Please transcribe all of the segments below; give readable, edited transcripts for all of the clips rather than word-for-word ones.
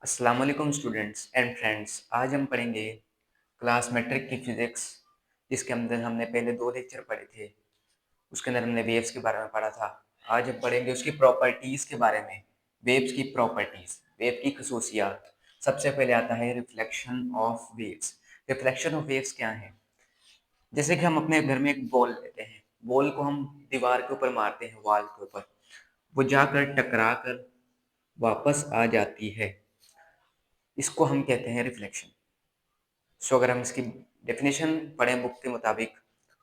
अस्सलाम वालेकुम students and friends. आज हम पढ़ेंगे क्लास मेट्रिक की फिज़िक्स, जिसके अंदर हमने पहले 2 लेक्चर पढ़े थे। उसके अंदर हमने वेव्स के बारे में पढ़ा था। आज हम पढ़ेंगे उसकी प्रॉपर्टीज़ के बारे में। वेव्स की प्रॉपर्टीज़, वेव की खसूसियात। सबसे पहले आता है reflection of waves. Reflection of waves क्या है? जैसे कि हम अपने घर में एक बॉल लेते हैं, बॉल को हम दीवार के ऊपर मारते हैं, वॉल के ऊपर, वो जाकर टकरा कर वापस आ जाती है। इसको हम कहते हैं रिफ्लेक्शन। सो अगर हम इसकी डेफिनेशन पढ़ें बुक के मुताबिक,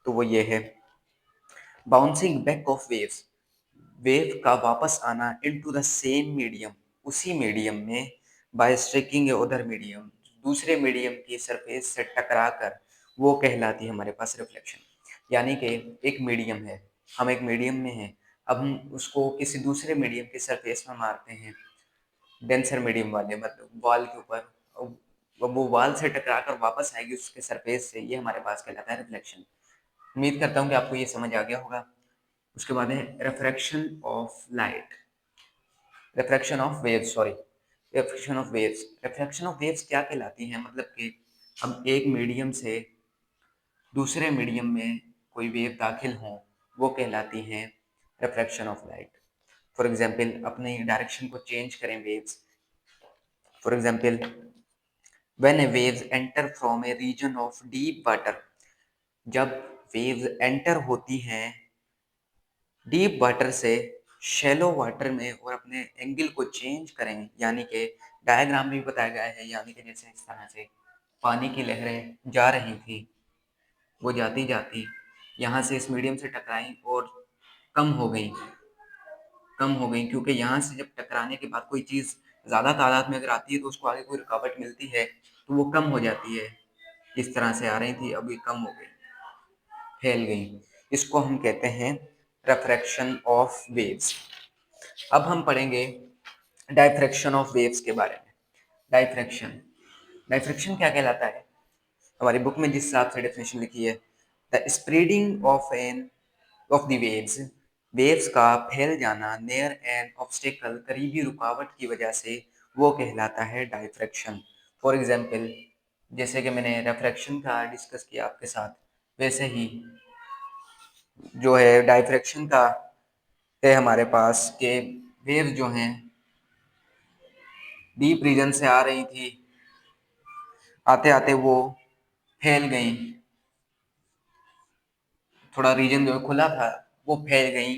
तो वो ये है: bouncing back of waves, wave का वापस आना इनटू द सेम मीडियम, उसी मीडियम में, बाय स्ट्राइकिंग ए अदर मीडियम, दूसरे मीडियम की सरफेस से टकरा कर, वो कहलाती है हमारे पास रिफ्लेक्शन। यानी कि एक मीडियम है, हम एक मीडियम में हैं, अब हम उसको किसी दूसरे मीडियम की सरफेस में मारते हैं, डेंसर मीडियम वाले मतलब वॉल के ऊपर, वो वॉल से टकरा कर वापस आएगी उसके सरफेस से, ये हमारे पास कहलाता है रिफ्लेक्शन। उम्मीद करता हूँ कि आपको ये समझ आ गया होगा। उसके बाद है refraction of light, refraction of waves, sorry, refraction of waves. Refraction of waves क्या कहलाती हैं? मतलब कि हम एक मीडियम से दूसरे मीडियम में कोई वेव दाखिल हों, वो कहलाती हैं refraction of light. For example, अपनी डायरेक्शन को चेंज करें waves. For example, when a waves enter from a region of deep water, जब वेव्स एंटर होती हैं डीप वाटर से शैलो वाटर में और अपने एंगल को चेंज करें, यानी कि डायग्राम में भी बताया गया है, यानी कि जैसे इस तरह से पानी की लहरें जा रही थी, वो जाती जाती यहाँ से इस मीडियम से टकराई और कम हो गई, कम हो गई, क्योंकि यहाँ से जब टकराने के बाद कोई चीज़ ज़्यादा तादाद में अगर आती है तो उसको आगे कोई रुकावट मिलती है, तो वो कम हो जाती है। इस तरह से आ रही थी, अब ये कम हो गई, फैल गई। इसको हम कहते हैं रिफ्रैक्शन ऑफ वेव्स। अब हम पढ़ेंगे डायफ्रैक्शन ऑफ वेव्स के बारे में। डायफ्रैक्शन, डायफ्रैक्शन क्या कहलाता है? हमारी बुक में जिस हिसाब से डेफिनेशन लिखी है, the spreading of the waves, waves का फैल जाना नियर एन ऑब्स्टेकल, करीबी रुकावट की वजह से, वो कहलाता है डायफ्रैक्शन। फॉर एग्जाम्पल, जैसे कि मैंने रिफ्रैक्शन का डिस्कस किया आपके साथ, वैसे ही जो है डायफ्रैक्शन का है हमारे पास के वेव जो हैं डीप रीजन से आ रही थी, आते आते वो फैल गई, थोड़ा रीजन जो खुला था वो फैल गई,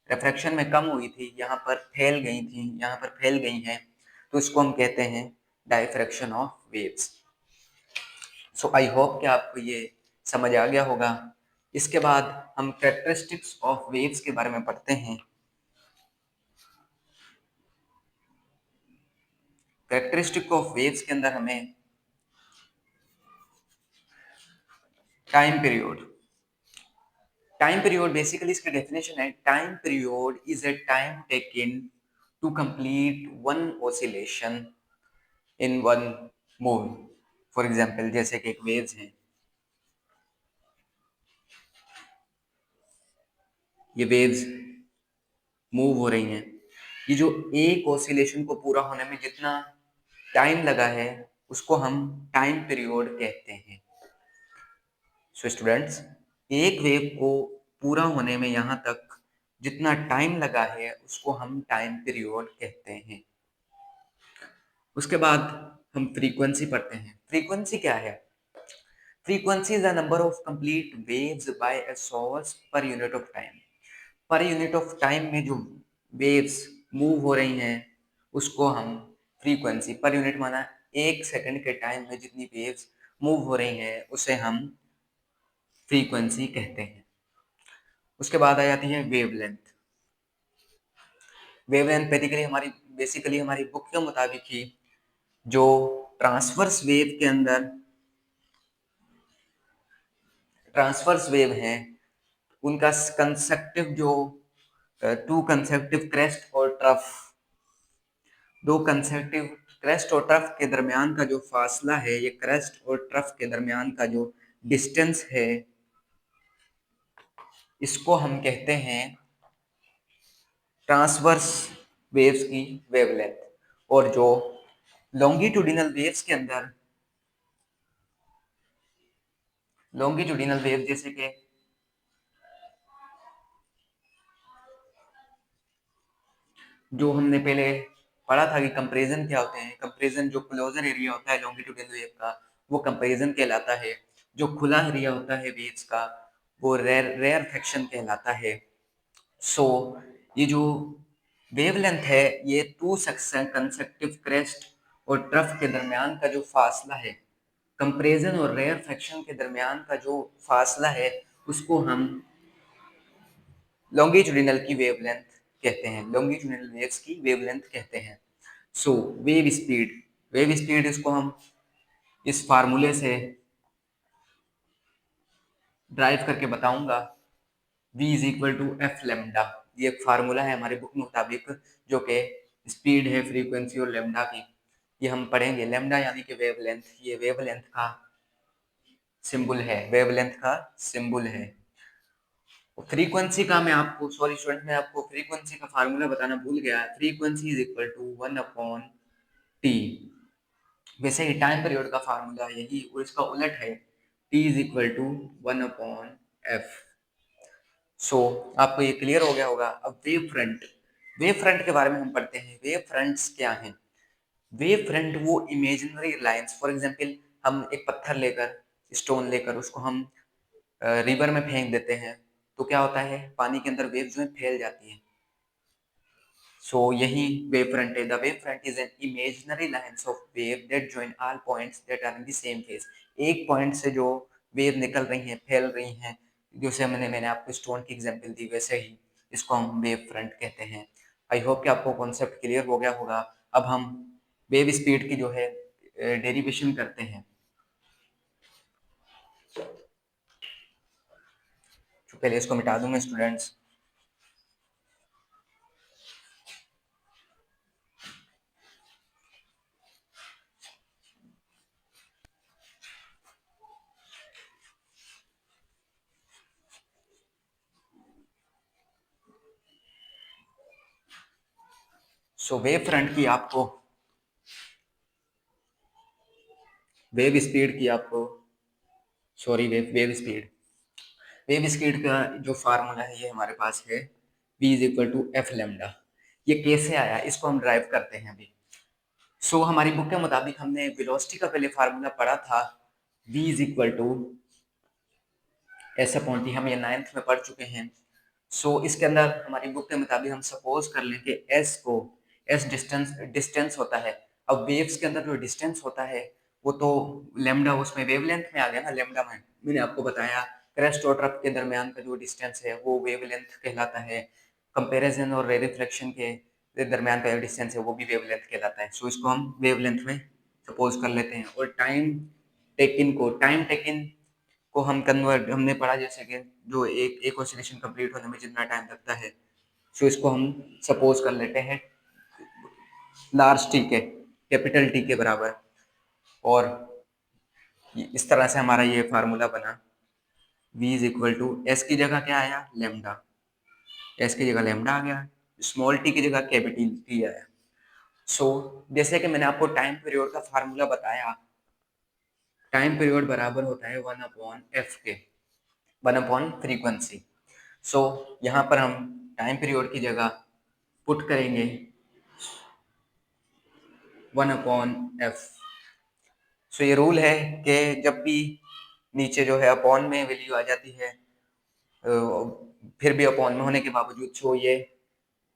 रिफ्रैक्शन में कम हुई थी, यहाँ पर फैल गई थी, यहाँ पर फैल गई हैं, तो इसको हम कहते हैं diffraction of waves. So I hope कि आपको ये समझ आ गया होगा। इसके बाद हम कैरेक्टरिस्टिक्स ऑफ वेव्स के बारे में पढ़ते हैं। कैरेक्टरिस्टिक ऑफ वेव्स के अंदर हमें time period, time period basically इसकी डेफिनेशन है: time period is a time taken to complete one oscillation in one move. For example, जैसे कि एक वेव्स हैं, ये वेव्स मूव हो रही हैं, ये जो एक ऑसिलेशन को पूरा होने में जितना टाइम लगा है, उसको हम टाइम पीरियड कहते हैं। सो स्टूडेंट्स, एक वेव को पूरा होने में यहाँ तक जितना टाइम लगा है, उसको हम टाइम पीरियड कहते हैं। उसके बाद हम फ्रीक्वेंसी पढ़ते हैं। फ्रीक्वेंसी क्या है? Frequency is the number of complete waves by a source per unit of time. Per unit of time में जो वेव्स मूव हो रही हैं, उसको हम फ्रीक्वेंसी, पर यूनिट माना एक सेकंड के टाइम में जितनी वेव्स मूव हो रही हैं, उसे हम फ्रीक्वेंसी कहते हैं। उसके बाद आ जाती है वेवलेंथ। वेवलेंथ बेसिकली हमारी बुक के मुताबिक ही जो ट्रांसवर्स वेव के अंदर ट्रांसवर्स वेव हैं, उनका कंसेक्टिव जो टू कंसेक्टिव क्रेस्ट और ट्रफ, दो कंसेक्टिव क्रेस्ट और ट्रफ के दरमियान का जो फासला है, ये क्रेस्ट और ट्रफ के दरमियान का जो डिस्टेंस है, इसको हम कहते हैं ट्रांसवर्स वेव्स की वेवलेंथ। और जो लॉन्गिट्यूडिनल वेव्स के अंदर लॉन्गिट्यूडिनल वेव जैसे कि जो हमने पहले पढ़ा था कि कंपैरिजन क्या होते हैं, कंपैरिजन जो क्लोजर एरिया होता है लॉन्गिट्यूडिनल वेव का वो कंपैरिजन कहलाता है, जो खुला एरिया होता है वेव्स का वो रेयरफेक्शन कहलाता है। सो ये जो वेवलेंथ है ये टू सेक्शन कंसेक्टिव क्रेस्ट और ट्रफ के दरमियान का जो फासला है, कंपैरिजन और रेयरफेक्शन के दरमियान का जो फासला है उसको हम लॉन्गिट्यूडिनल की वेवलेंथ कहते हैं, लॉन्गिट्यूडिनल वेव्स की वेवलेंथ कहते हैं। सो वेव स्पीड इसको हम इस फार्मूले से ड्राइव करके बताऊंगा, v is equal to f lambda. ये एक फार्मूला है हमारे बुक मुताबिक जो कि स्पीड है फ्रीक्वेंसी और लेमडा की, ये हम पढ़ेंगे। लेमडा यानी कि वेवलेंथ, ये वेवलेंथ का सिंबल है, वेवलेंथ का सिंबल है। फ्रीक्वेंसी का मैं आपको सॉरी स्टूडेंट, मैं आपको फ्रीक्वेंसी का फार्मूला बताना भूल गया। Frequency is equal to 1/t। वैसे ही टाइम पीरियड का फार्मूला यही और इसका उलट है, t is equal to 1/f। So आपको ये क्लियर हो गया होगा। अब वेव फ्रंट के बारे में हम पढ़ते हैं। वेव फ्रंट्स क्या हैं? वेव फ्रंट वो इमेजिनरी लाइंस, फॉर एग्जांपल हम एक पत्थर लेकर, स्टोन लेकर उसको हम रिवर में फेंक देते हैं तो क्या होता है, पानी के अंदर वेव जो है फैल जाती है। सो यही वेव फ्रंट है। The wave front is an imaginary lines of wave that join all points that are in the same phase. एक पॉइंट से जो वेव निकल रही हैं, फैल रही हैं, जैसे मैंने आपको स्टोन की एग्जांपल दी वैसे ही इसको हम वेव फ्रंट कहते हैं। आई होप कि आपको कॉन्सेप्ट क्लियर हो गया होगा। अब हम वेव स्पीड की जो है डेरिवेशन करते हैं। तो पहले इसको मिटा दूं मैं स्टूडेंट्स। सो वेव फ्रंट की आपको वेव स्पीड की आपको सॉरी वेव स्पीड का जो फार्मूला है ये हमारे पास है, v is equal to f lambda. ये कैसे आया इसको हम ड्राइव करते हैं अभी। सो हमारी बुक के मुताबिक हमने वेलोसिटी का पहले फार्मूला पढ़ा था, v is equal to s upon t, हम ये 9th में पढ़ चुके हैं। सो इसके अंदर हमारी बुक के मुताबिक हम सपोज कर लें कि एस को एस डिस्टेंस होता है। अब वेव्स के अंदर जो डिस्टेंस होता है वो तो लेमडा उसमें वेवलेंथ में आ गया ना। लेमडा में मैंने आपको बताया क्रेस्ट और ट्रफ के दरमियान का जो डिस्टेंस है वो वेवलेंथ कहलाता है। कंपैरिजन और रेफ्लेक्शन के दरमियान का जो डिस्टेंस है वो भी वेवलेंथ कहलाता है। सो इसको हम वेवलेंथ में सपोज कर लेते हैं। और टाइम टेकिन को हम कन्वर्ट हमने पढ़ा जैसे कि जो एक ऑसिलेशन कंप्लीट होने में जितना टाइम लगता है, सो इसको हम सपोज कर लेते हैं लार्ज टी के, कैपिटल टी के बराबर। और इस तरह से हमारा ये फार्मूला बना, v is equal to s की जगह क्या आया, लेमडा। एस की जगह लेमडा आ गया, स्मॉल टी की जगह कैपिटल टी आया। सो जैसे कि मैंने आपको टाइम पीरियड का फार्मूला बताया, टाइम पीरियड बराबर होता है 1/f के, 1/ फ्रीक्वेंसी। सो यहाँ पर हम टाइम पीरियड की जगह पुट करेंगे 1/f। सो ये रूल है कि जब भी नीचे जो है अपॉन में वैल्यू आ जाती है, फिर भी अपॉन में होने के बावजूद सो ये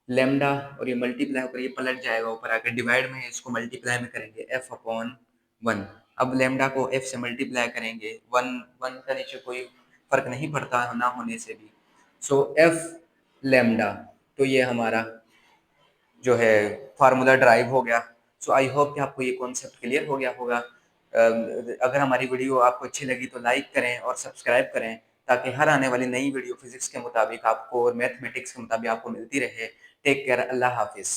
लेमडा और ये मल्टीप्लाई होकर ये पलट जाएगा ऊपर आकर, डिवाइड में इसको मल्टीप्लाई में करेंगे f/1। अब लेमडा को f से मल्टीप्लाई करेंगे, वन वन का नीचे कोई फर्क नहीं पड़ता ना होने से भी। सो f लेमडा, तो ये हमारा जो है फार्मूला ड्राइव हो गया। सो आई होप कि आपको ये कॉन्सेप्ट क्लियर हो गया होगा। अगर हमारी वीडियो आपको अच्छी लगी तो लाइक करें और सब्सक्राइब करें ताकि हर आने वाली नई वीडियो फिजिक्स के मुताबिक आपको और मैथमेटिक्स के मुताबिक आपको मिलती रहे। टेक केयर, अल्लाह हाफिज़।